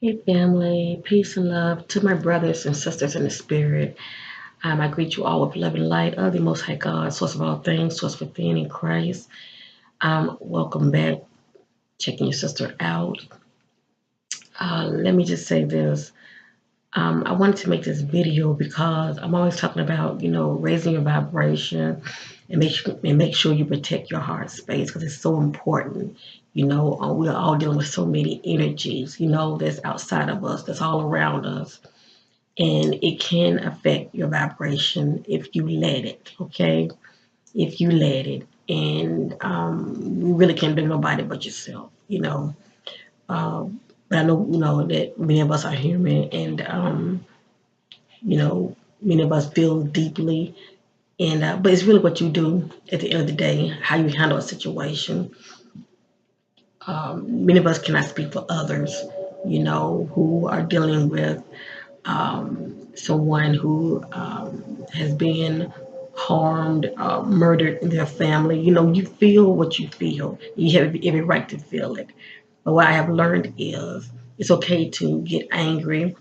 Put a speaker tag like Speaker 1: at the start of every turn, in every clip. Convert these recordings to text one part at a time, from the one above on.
Speaker 1: Hey family, peace and love to my brothers and sisters in the spirit. I greet you all with love and light of the Most High God, source of all things, source within in Christ. Welcome back, checking your sister out. Let me just say this. I wanted to make this video because I'm always talking about, raising your vibration and make sure you protect your heart space because it's so important. We're all dealing with so many energies, that's outside of us, that's all around us. And it can affect your vibration if you let it, okay? If you let it. And you really can't blame nobody but yourself. But I know, that many of us are human and, many of us feel deeply. And but it's really what you do at the end of the day, how you handle a situation. Many of us cannot speak for others, who are dealing with someone who has been harmed, murdered in their family. You feel what you feel. You have every right to feel it. But what I have learned is it's okay to get angry.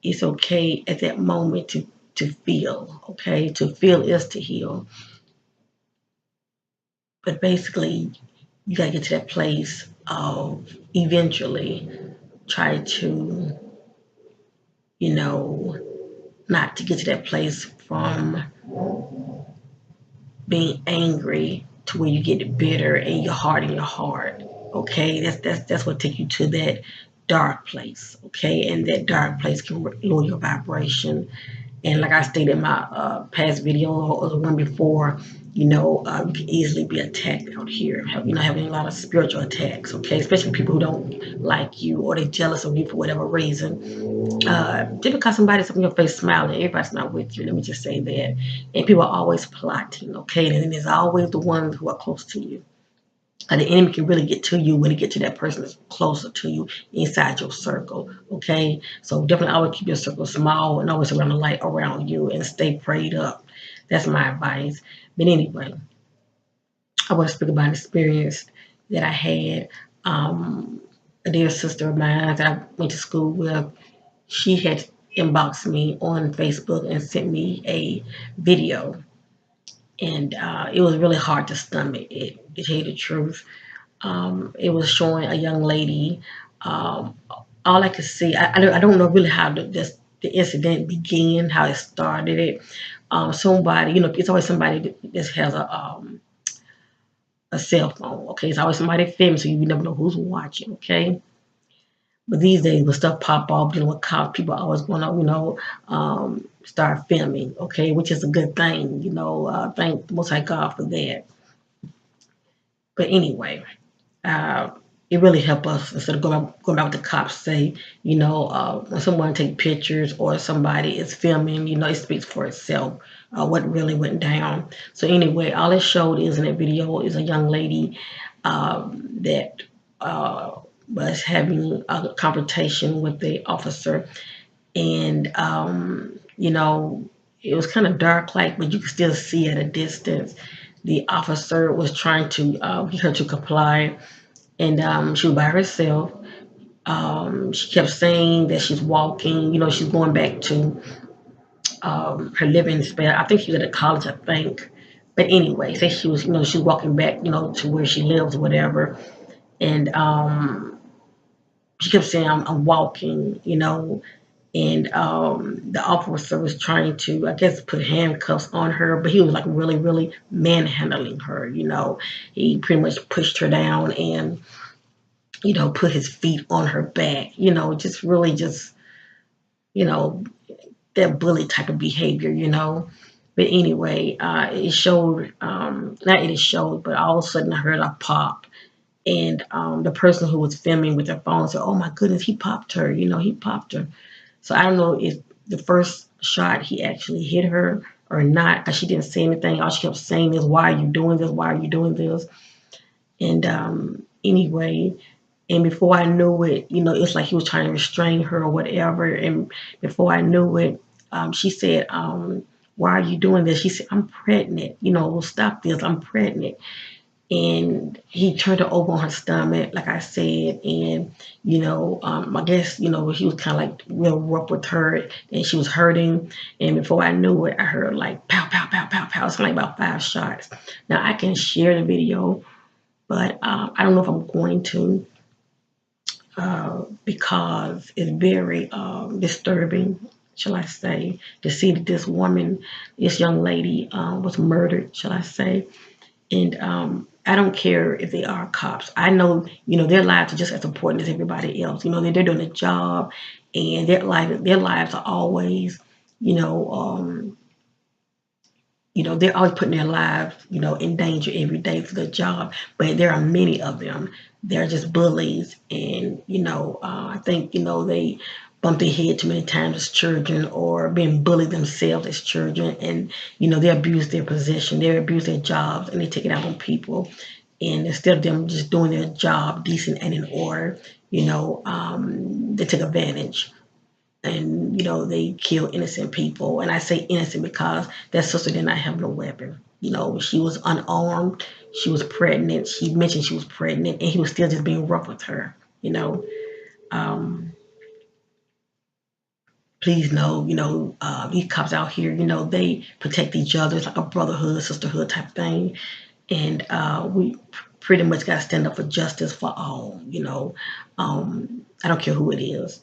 Speaker 1: It's okay at that moment to feel. Okay, to feel is to heal. But basically, you gotta get to that place of eventually try to, you know, not to get to that place from being angry to where you get bitter and your heart in your heart. Okay, that's what take you to that dark place. Okay, and that dark place can lower your vibration. And like I stated in my past video or the one before, you can easily be attacked out here. Having a lot of spiritual attacks. Okay, especially people who don't like you or they're jealous of you for whatever reason. Just because somebody's up in your face smiling, everybody's not with you. Let me just say that. And people are always plotting, okay? And then there's always the ones who are close to you. And the enemy can really get to you when it get to that person that's closer to you inside your circle, okay? So definitely always keep your circle small and always surround the light around you and stay prayed up. That's my advice. But anyway, I want to speak about an experience that I had. A dear sister of mine that I went to school with, she had inboxed me on Facebook and sent me a video. And it was really hard to stomach it, to tell you the truth. It was showing a young lady. Um, all I could see, I don't know really how the incident began, how it started it. Somebody, it's always somebody that has a cell phone, okay? It's always somebody filming, so you never know who's watching, okay? But these days, when stuff pop off, dealing with cops, people are always going to, start filming, okay, which is a good thing, thank the Most High God for that. But anyway, uh, it really helped us instead of going back with the cops say, when someone take pictures or somebody is filming, it speaks for itself, what really went down. So anyway, all it showed is in that video is a young lady that was having a confrontation with the officer, and it was kind of dark like, but you could still see at a distance the officer was trying to get her to comply, and she was by herself. She kept saying that she's walking, she's going back to her living space. I think she was at college, I think. But anyway, say she was, she's walking back, to where she lives or whatever. And she kept saying, I'm walking, and the officer was trying to, I guess, put handcuffs on her, but he was like really, really manhandling her. He pretty much pushed her down and put his feet on her back. Just really just you know that bully type of behavior. But anyway, it showed, not it showed, but all of a sudden I heard a pop. And the person who was filming with their phone said, "Oh my goodness, he popped her. He popped her." So I don't know if the first shot he actually hit her or not, because she didn't say anything. All she kept saying is, "Why are you doing this? Why are you doing this?" And anyway, and before I knew it, it's like he was trying to restrain her or whatever. And before I knew it, she said, "Why are you doing this?" She said, "I'm pregnant. Stop this. I'm pregnant." and he turned her over on her stomach, like I said, and I guess he was kind of like real rough with her, and she was hurting, and before I knew it, I heard like pow pow pow pow pow, something like about 5 shots. Now I can share the video, but I don't know if I'm going to, because it's very disturbing, shall I say, to see that this young lady, was murdered, shall I say. And I don't care if they are cops. I know, their lives are just as important as everybody else. They're doing a job, and their lives are always, you know, um, they're always putting their lives, in danger every day for their job. But there are many of them. They're just bullies, and I think they bump their head too many times as children, or being bullied themselves as children, and they abuse their position, they abuse their jobs, and they take it out on people. And instead of them just doing their job decent and in order, they take advantage, and they kill innocent people. And I say innocent because that sister did not have no weapon. She was unarmed, she was pregnant, she mentioned she was pregnant, and he was still just being rough with her. um, please know, these cops out here, they protect each other. It's like a brotherhood, sisterhood type thing. And we pretty much got to stand up for justice for all. I don't care who it is.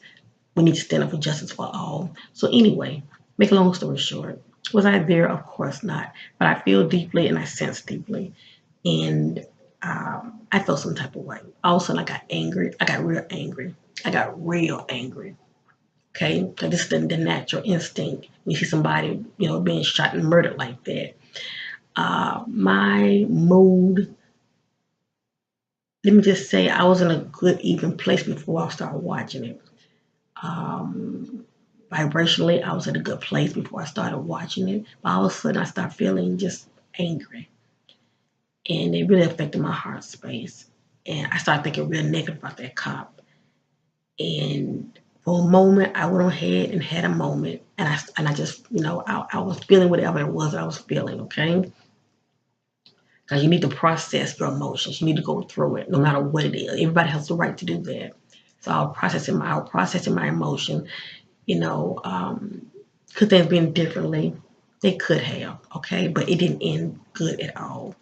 Speaker 1: We need to stand up for justice for all. So anyway, make a long story short, was I there? Of course not. But I feel deeply and I sense deeply. And I felt some type of way. All of a sudden I got angry. I got real angry. I got real angry. Okay? Because this is the natural instinct. When you see somebody, being shot and murdered like that. My mood, let me just say, I was in a good, even place before I started watching it. Um, Vibrationally, I was in a good place before I started watching it. But all of a sudden, I started feeling just angry. And it really affected my heart space. And I started thinking real negative about that cop. And for a moment, I went ahead and had a moment. And I just, I was feeling whatever it was that I was feeling, okay? Because you need to process your emotions. You need to go through it, no matter what it is. Everybody has the right to do that. So I was processing my emotion. Could they have been differently? They could have, okay, but it didn't end good at all.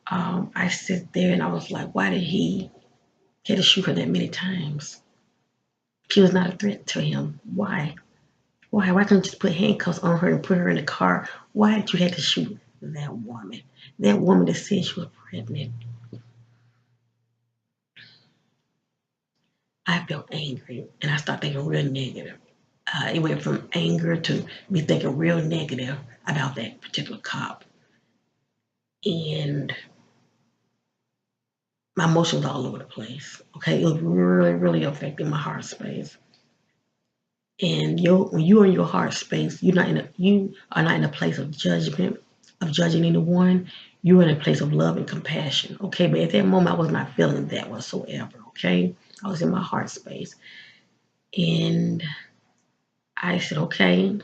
Speaker 1: I sit there and I was like, why did he get to shoot her that many times? She was not a threat to him. Why? Why? Why couldn't you just put handcuffs on her and put her in the car? Why did you have to shoot that woman? That woman that said she was pregnant. I felt angry and I started thinking real negative. It went from anger to me thinking real negative about that particular cop. And my emotions all over the place. Okay, it was really, really affecting my heart space. And when you're in your heart space, you are not in a place of judgment, of judging anyone. You're in a place of love and compassion. Okay, but at that moment, I was not feeling that whatsoever. Okay, I was in my heart space, and I said, okay,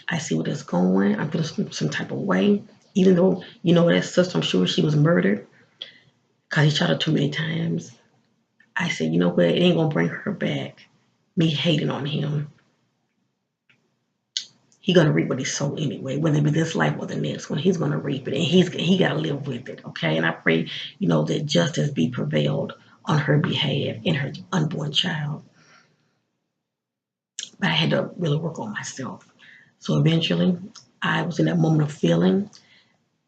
Speaker 1: I see where it's going. I'm feeling some type of way. Even though, that sister, I'm sure she was murdered because he shot her too many times. I said, you know what? It ain't going to bring her back. Me hating on him. He going to reap what he sowed anyway, whether it be this life or the next one. He's going to reap it, and he got to live with it, okay? And I pray, that justice be prevailed on her behalf and her unborn child. But I had to really work on myself. So eventually, I was in that moment of feeling.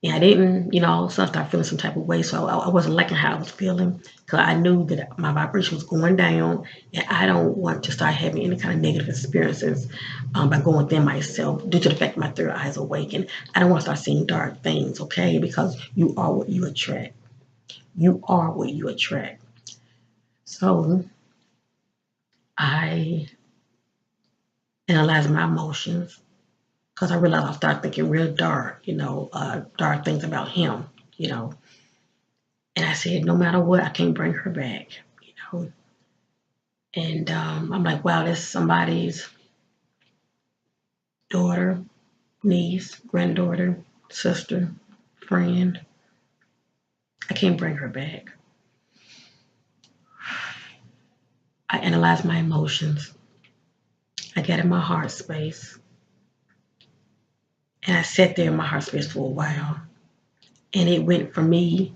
Speaker 1: And I didn't, so I started feeling some type of way. So I wasn't liking how I was feeling because I knew that my vibration was going down, and I don't want to start having any kind of negative experiences by going within myself due to the fact that my third eye is awakened. I don't want to start seeing dark things, okay? Because you are what you attract. You are what you attract. So I analyzed my emotions because I realized I started thinking real dark, dark things about him, And I said, no matter what, I can't bring her back, And I'm like, wow, that's somebody's daughter, niece, granddaughter, sister, friend. I can't bring her back. I analyzed my emotions. I got in my heart space. And I sat there in my heart space for a while. And it went from me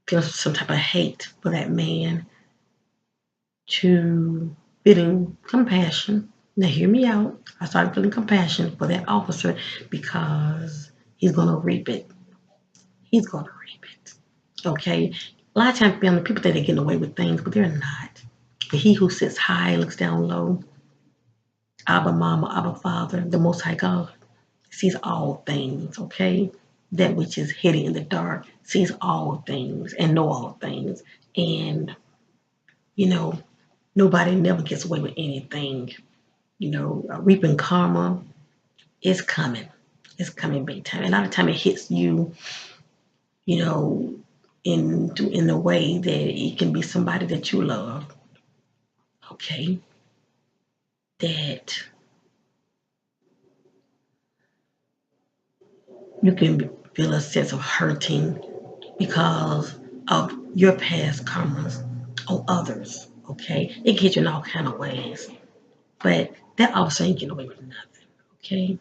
Speaker 1: feeling some type of hate for that man to feeling compassion. Now, hear me out. I started feeling compassion for that officer because he's going to reap it. He's going to reap it. Okay? A lot of times, family, people think they're getting away with things, but they're not. But he who sits high looks down low. Abba Mama, Abba Father, the Most High God, sees all things, okay? That which is hidden in the dark sees all things and know all things. And, you know, nobody never gets away with anything. You know, reaping karma is coming. It's coming big time. A lot of time it hits you, you know, in a way that it can be somebody that you love, okay? That you can feel a sense of hurting because of your past karmas on others, okay? It gets you in all kind of ways. But that officer ain't getting away with nothing, okay?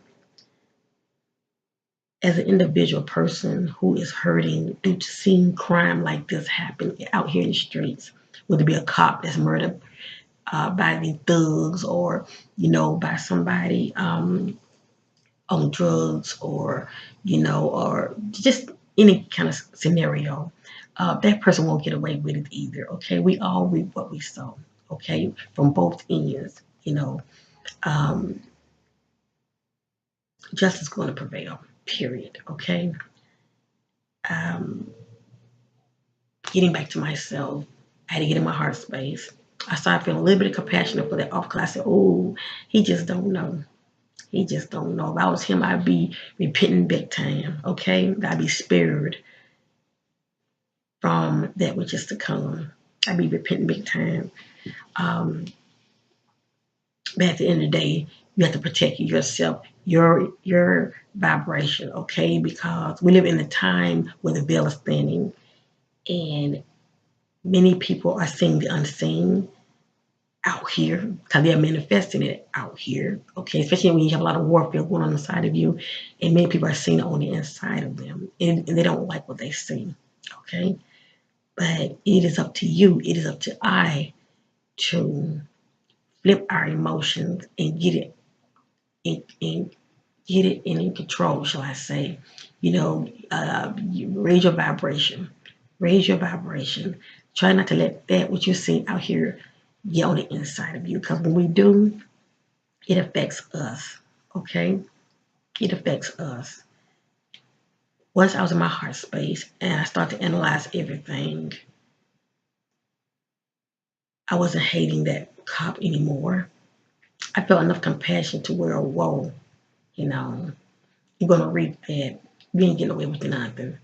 Speaker 1: As an individual person who is hurting due to seeing crime like this happen out here in the streets, whether it be a cop that's murdered by the thugs or, you know, by somebody on drugs or, you know, or just any kind of scenario, that person won't get away with it either, okay? We all reap what we sow, okay? From both ends, you know. Justice is going to prevail, period, okay? Um, Getting back to myself, I had to get in my heart space. I started feeling a little bit of compassion for that officer. I said, oh, he just don't know. He just don't know. If I was him, I'd be repenting big time, okay? I'd be spared from that which is to come. I'd be repenting big time. But at the end of the day, you have to protect yourself, your vibration, okay? Because we live in a time where the veil is thinning and many people are seeing the unseen out here because they're manifesting it out here, okay? Especially when you have a lot of warfare going on inside of you, and many people are seeing it on the inside of them, and they don't like what they see, okay? But it is up to you, it is up to I to flip our emotions and get it in get it in control, shall I say? You know, you raise your vibration, raise your vibration. Try not to let that what you see out here get on the inside of you, because when we do, it affects us. Okay, it affects us. Once I was in my heart space and I started to analyze everything, I wasn't hating that cop anymore. I felt enough compassion to where, whoa, you know, you're gonna reap that. You ain't getting away with nothing.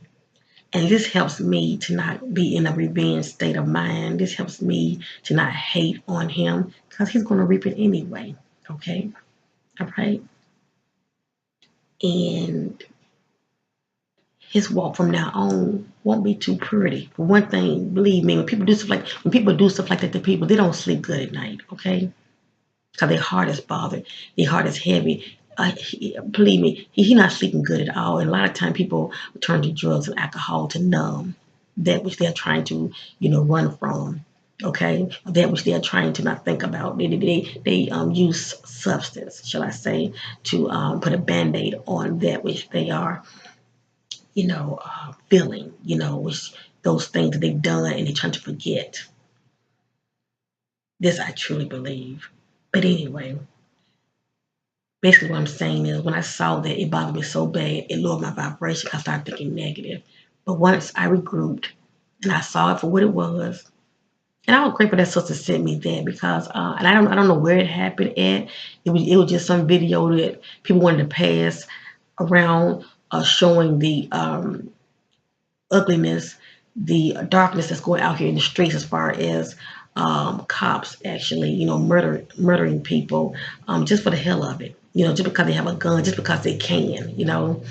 Speaker 1: And this helps me to not be in a revenge state of mind. This helps me to not hate on him because he's going to reap it anyway. Okay? All right? And his walk from now on won't be too pretty. For one thing, believe me, when people do stuff like that to people, they don't sleep good at night. Okay? Because their heart is bothered, their heart is heavy. Believe me, he's not sleeping good at all. And a lot of times people turn to drugs and alcohol to numb that which they're trying to, you know, run from. Okay, that which they're trying to not think about. They use substance, shall I say, to put a band-aid on that which they are, you know, feeling. You know, which those things that they've done and they're trying to forget. This I truly believe. But anyway, basically what I'm saying is when I saw that it bothered me so bad, it lowered my vibration. I started thinking negative. But once I regrouped and I saw it for what it was, and I was grateful that sister sent me that because and I don't know where it happened at. It was just some video that people wanted to pass around showing the ugliness, the darkness that's going out here in the streets as far as cops actually, you know, murdering people just for the hell of it. You know, just because they have a gun, just because they can, you know.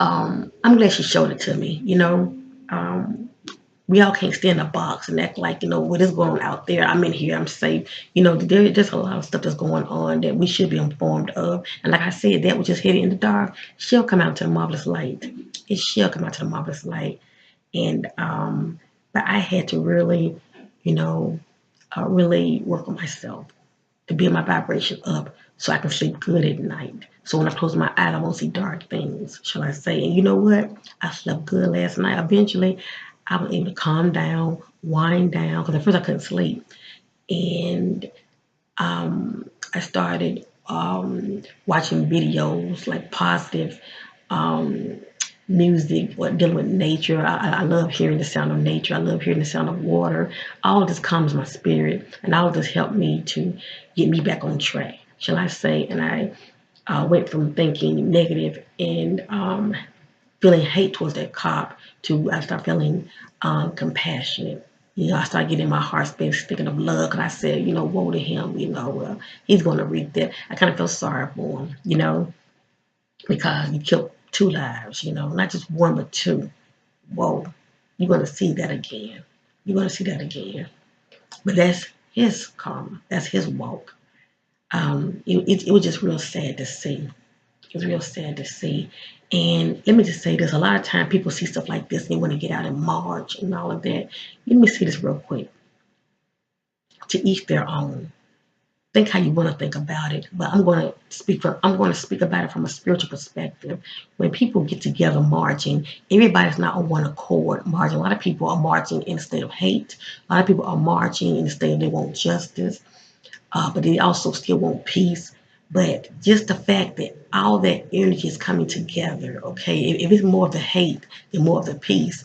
Speaker 1: I'm glad she showed it to me, you know. We all can't stay in a box and act like, what is going on out there. I'm in here, I'm safe. There's a lot of stuff that's going on that we should be informed of. And like I said, that which is hidden in the dark shall come out to the marvelous light. It shall come out to the marvelous light. And but I had to really, really work on myself to build my vibration up so I can sleep good at night. So when I close my eyes, I won't see dark things, shall I say. And you know what? I slept good last night. Eventually, I was able to calm down, wind down, because at first I couldn't sleep. And I started watching videos like positive um, music, what dealing with nature. I love hearing the sound of nature. I love hearing the sound of water. All of this calms my spirit, and all of this helped me to get me back on track, shall I say. And I went from thinking negative and feeling hate towards that cop to I start feeling compassionate. I started getting my heart space thinking of love because I said, woe to him, he's going to reap that. I kind of feel sorry for him, because he killed 2 lives, not just one, but 2. Whoa, you're going to see that again. You're going to see that again. But that's his karma. That's his walk. It was just real sad to see. It was real sad to see. And let me just say this. A lot of time people see stuff like this and they want to get out and march and all of that. Let me say this real quick. To each their own. Think how you want to think about it. But I'm going to speak about it from a spiritual perspective. When people get together marching, everybody's not on one accord marching. A lot of people are marching in a state of hate. A lot of people are marching in a state of they want justice. But they also still want peace. But just the fact that all that energy is coming together, okay, if it's more of the hate than more of the peace,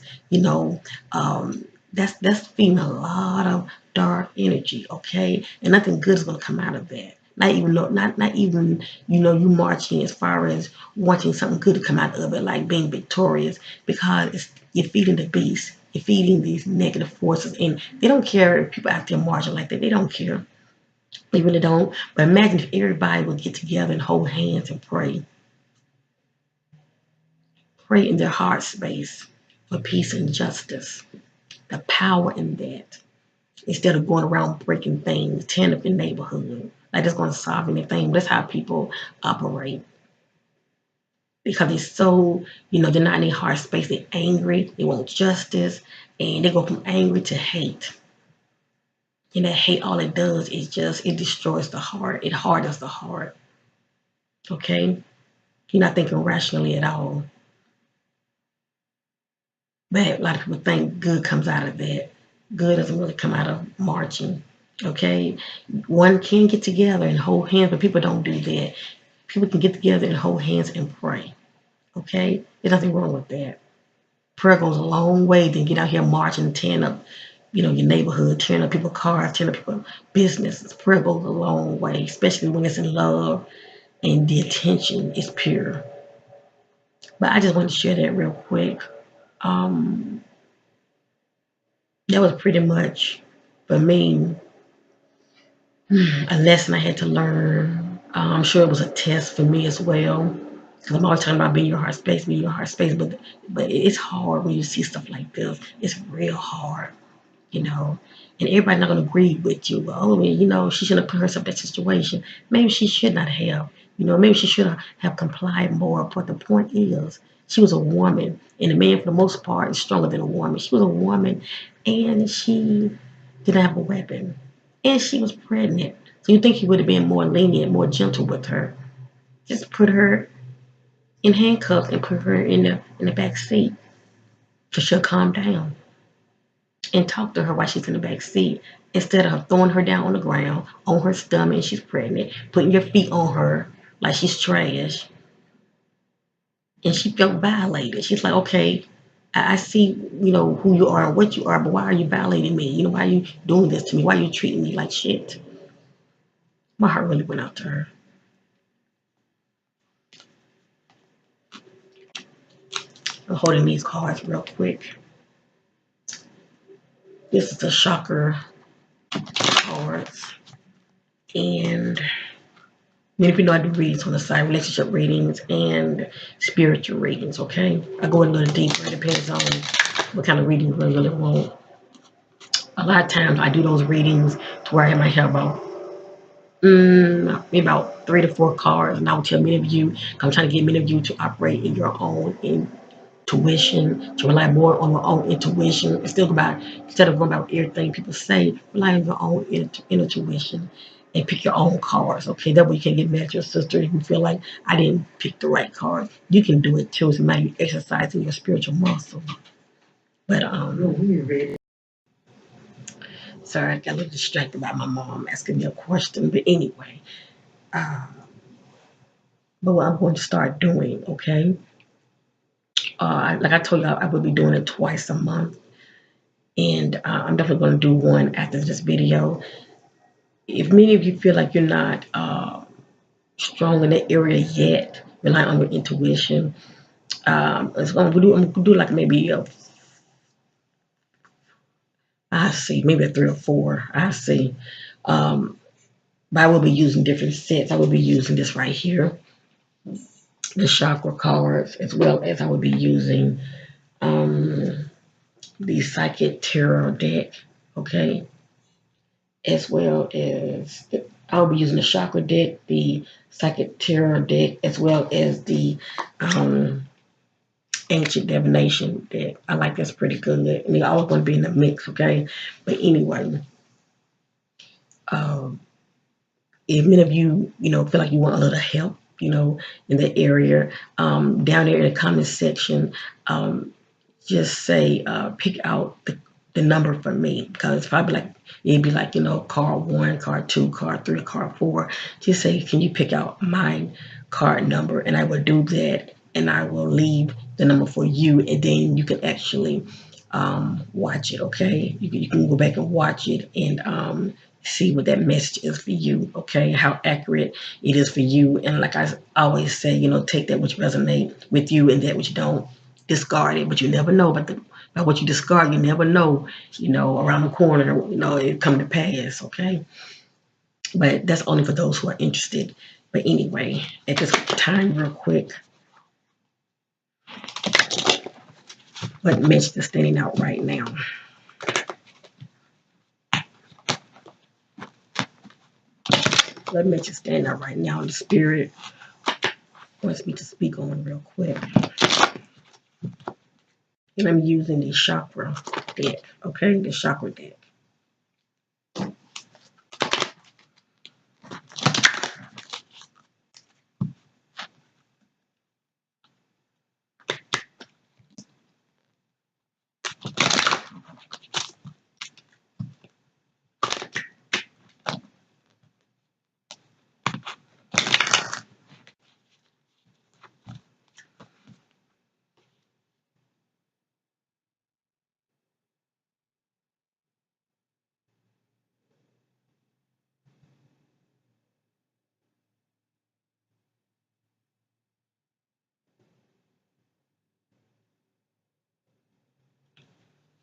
Speaker 1: that's feeding a lot of dark energy, okay, and nothing good is going to come out of that. Not even you marching as far as wanting something good to come out of it, like being victorious, because you're feeding the beast, you're feeding these negative forces, and they don't care if people out there marching like that. They don't care. They really don't. But imagine if everybody would get together and hold hands and pray. Pray in their heart space for peace and justice. The power in that. Instead of going around breaking things, tearing up the neighborhood. Like that's going to solve anything. That's how people operate. Because they're so, they're not in their heart space. They're angry. They want justice. And they go from angry to hate. And that hate, all it does is it destroys the heart. It hardens the heart. Okay? You're not thinking rationally at all. But a lot of people think good comes out of that. Good doesn't really come out of marching. Okay? One can get together and hold hands, but people don't do that. People can get together and hold hands and pray. Okay? There's nothing wrong with that. Prayer goes a long way than get out here marching, tearing up your neighborhood, tearing up people's cars, tearing up people's businesses. Prayer goes a long way, especially when it's in love and the intention is pure. But I just want to share that real quick. That was pretty much, for me, a lesson I had to learn. I'm sure it was a test for me as well. Because I'm always talking about being your heart space, but it's hard when you see stuff like this. It's real hard. And everybody's not going to agree with you. Well, she shouldn't have put herself in that situation. Maybe she should not have. Maybe she should have complied more. But the point is, she was a woman, and a man, for the most part, is stronger than a woman. She was a woman, and she didn't have a weapon, and she was pregnant. So you think he would have been more lenient, more gentle with her? Just put her in handcuffs and put her in the back seat, so she'll calm down. And talk to her while she's in the back seat instead of throwing her down on the ground on her stomach and she's pregnant, putting your feet on her like she's trash. And she felt violated. She's like, okay, I see, who you are and what you are, but why are you violating me? Why are you doing this to me? Why are you treating me like shit? My heart really went out to her. I'm holding these cards real quick. This is a shocker cards. And many people know I do readings on the side, relationship readings and spiritual readings, okay? I go a little deeper, it depends on what kind of readings I really want. A lot of times I do those readings to where I might have about maybe about 3 to 4 cards, and I will tell many of you, I'm trying to get many of you to operate in your own intuition, to rely more on your own intuition, instead of going by everything people say, rely on your own intuition and pick your own cards. Okay, that way you can get mad at your sister if you feel like I didn't pick the right card. You can do it too. It's a matter of exercising your spiritual muscle. But sorry, I got a little distracted by my mom asking me a question. But anyway, uh, but what I'm going to start doing, okay? Like I told you, I will be doing it twice a month, and I'm definitely going to do one after this video. If many of you feel like you're not strong in that area yet, rely on your intuition. I'm gonna do like maybe I see maybe a 3 or 4. I see. Um, but I will be using different sets. I will be using this right here, the chakra cards, as well as I will be using the psychic tarot deck. Okay, as well as I'll be using the chakra deck, the psychic tarot deck, as well as the um, ancient divination deck. I like that's pretty good. And they all going to be in the mix, okay? But anyway, um, if many of you, feel like you want a little help, in the area, down there in the comment section, just say, pick out the number for me, because probably like it'd be like card 1, card 2, card 3, card 4. Just say, can you pick out my card number, and I will do that, and I will leave the number for you, and then you can actually watch it. Okay, you can go back and watch it and see what that message is for you. Okay, how accurate it is for you, and like I always say, take that which resonate with you, and that which don't, discard it. But you never know about what you discard. You never know, around the corner, it come to pass. Okay, but that's only for those who are interested. But anyway, at this time, real quick, what message is standing out right now? What message is standing out right now? The spirit wants me to speak on real quick. And I'm using the chakra deck. Okay, the chakra deck.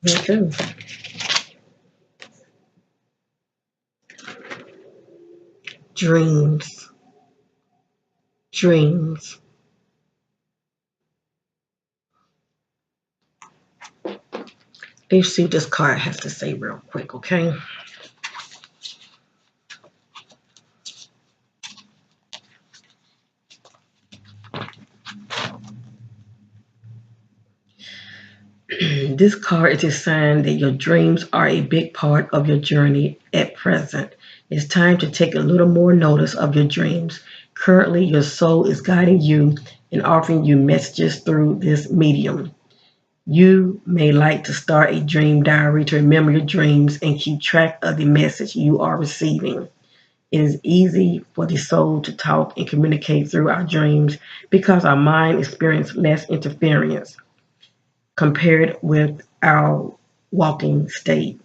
Speaker 1: Okay. Dreams. Dreams. Let's see what this card has to say real quick, okay? This card is a sign that your dreams are a big part of your journey at present. It's time to take a little more notice of your dreams. Currently, your soul is guiding you and offering you messages through this medium. You may like to start a dream diary to remember your dreams and keep track of the message you are receiving. It is easy for the soul to talk and communicate through our dreams because our mind experiences less interference compared with our waking state.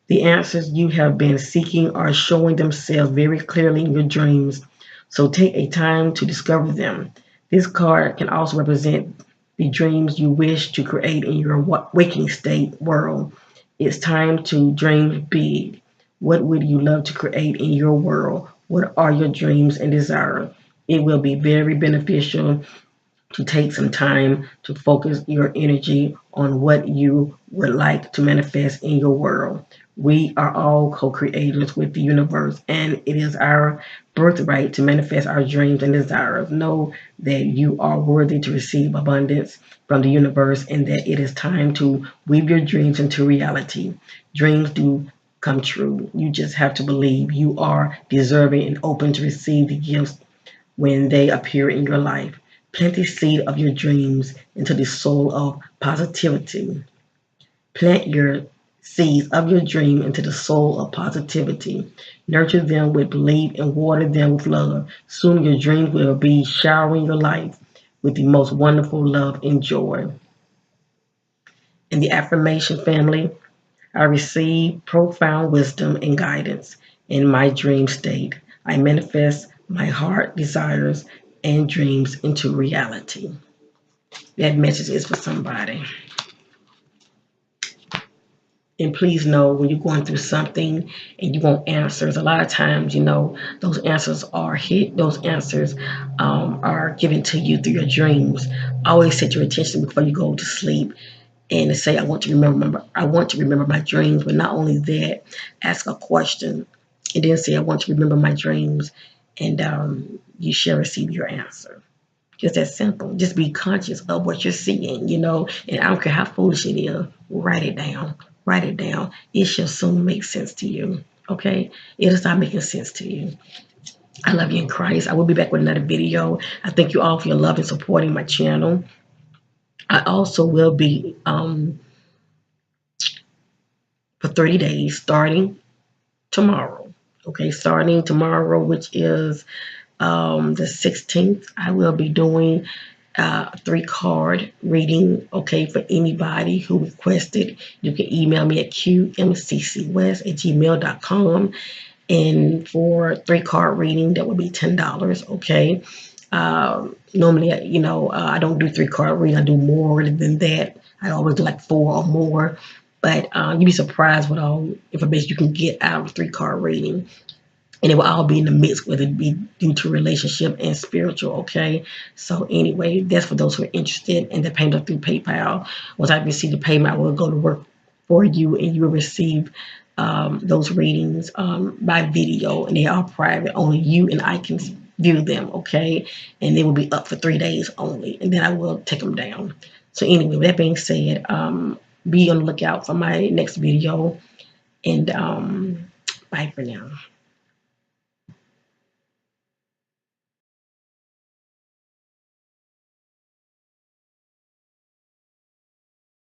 Speaker 1: The answers you have been seeking are showing themselves very clearly in your dreams, so take a time to discover them. This card can also represent the dreams you wish to create in your waking state world. It's time to dream big. What would you love to create in your world? What are your dreams and desires? It will be very beneficial to take some time to focus your energy on what you would like to manifest in your world. We are all co-creators with the universe, and it is our birthright to manifest our dreams and desires. Know that you are worthy to receive abundance from the universe and that it is time to weave your dreams into reality. Dreams do come true. You just have to believe you are deserving and open to receive the gifts when they appear in your life. Plant the seed of your dreams into the soul of positivity. Plant your seeds of your dream into the soul of positivity. Nurture them with belief and water them with love. Soon your dreams will be showering your life with the most wonderful love and joy. In the affirmation family, I receive profound wisdom and guidance in my dream state. I manifest my heart desires and dreams into reality. That message is for somebody. And please know when you're going through something and you want answers, a lot of times, those answers are those answers are given to you through your dreams. Always set your attention before you go to sleep and say, I want to remember my dreams. But not only that, ask a question and then say, I want to remember my dreams. And you shall receive your answer. Just that simple. Just be conscious of what you're seeing, and I don't care how foolish it is, write it down. Write it down. It shall soon make sense to you. Okay? It'll start making sense to you. I love you in Christ. I will be back with another video. I thank you all for your love and supporting my channel. I also will be for 30 days starting tomorrow. Okay, starting tomorrow, which is the 16th, I will be doing a 3-card reading, okay, for anybody who requested. You can email me at qmccwest@gmail.com. And for 3-card reading, that would be $10, okay? Normally, I don't do 3-card reading. I do more than that. I always do like 4 or more. But you'd be surprised what all information you can get out of a 3-card reading. And it will all be in the mix, whether it be due to relationship and spiritual, okay? So anyway, that's for those who are interested in the payment through PayPal. Once I receive the payment, I will go to work for you and you will receive those readings by video, and they are private. Only you and I can view them, okay? And they will be up for 3 days only, and then I will take them down. So anyway, with that being said, be on the lookout for my next video, and bye for now.